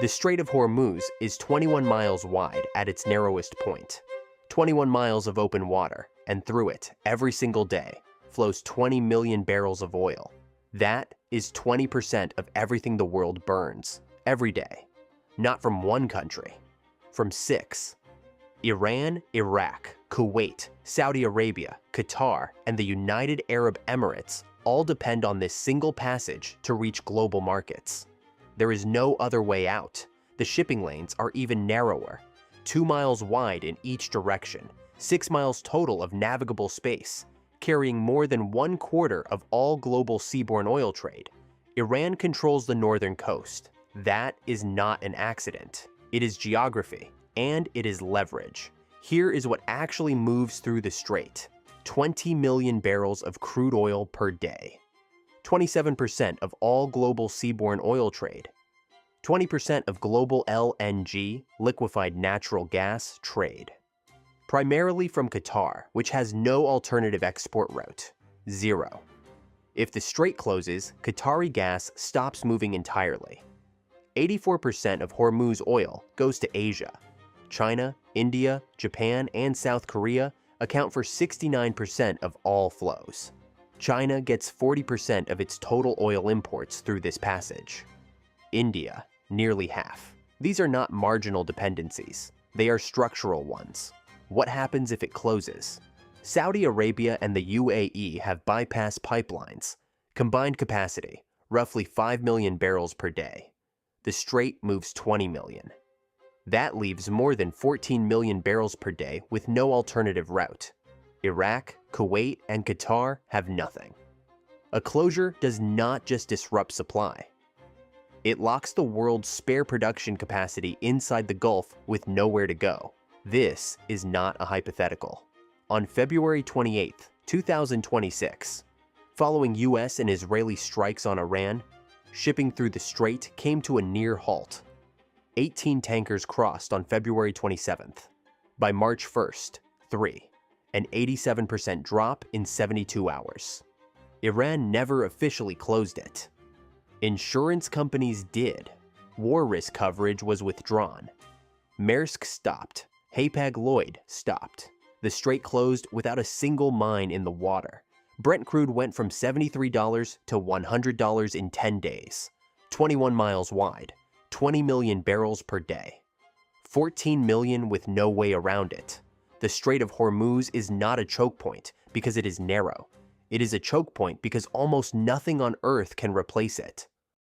The Strait of Hormuz is 21 miles wide at its narrowest point. 21 miles of open water, and through it, every single day, flows 20 million barrels of oil. That is 20% of everything the world burns, every day. Not from one country, from 6. Iran, Iraq, Kuwait, Saudi Arabia, Qatar, and the United Arab Emirates all depend on this single passage to reach global markets. There is no other way out. The shipping lanes are even narrower, 2 miles wide in each direction, 6 miles total of navigable space, carrying more than 1/4 of all global seaborne oil trade. Iran controls the northern coast. That is not an accident. It is geography, and it is leverage. Here is what actually moves through the strait: 20 million barrels of crude oil per day. 27% of all global seaborne oil trade. 20% of global LNG, liquefied natural gas, trade. Primarily from Qatar, which has no alternative export route. 0. If the strait closes, Qatari gas stops moving entirely. 84% of Hormuz oil goes to Asia. China, India, Japan, and South Korea account for 69% of all flows. China gets 40% of its total oil imports through this passage. India, nearly half. These are not marginal dependencies. They are structural ones. What happens if it closes? Saudi Arabia and the UAE have bypass pipelines. Combined capacity, roughly 5 million barrels per day. The strait moves 20 million. That leaves more than 14 million barrels per day with no alternative route. Iraq, Kuwait, and Qatar have nothing. A closure does not just disrupt supply. It locks the world's spare production capacity inside the Gulf with nowhere to go. This is not a hypothetical. On February 28, 2026, following US and Israeli strikes on Iran, shipping through the strait came to a near halt. 18 tankers crossed on February 27th. By March 1st, 3. An 87% drop in 72 hours. Iran never officially closed it. Insurance companies did. War risk coverage was withdrawn. Maersk stopped. Hapag-Lloyd stopped. The strait closed without a single mine in the water. Brent crude went from $73 to $100 in 10 days. 21 miles wide. 20 million barrels per day. 14 million with no way around it. The Strait of Hormuz is not a choke point because it is narrow. It is a choke point because almost nothing on Earth can replace it.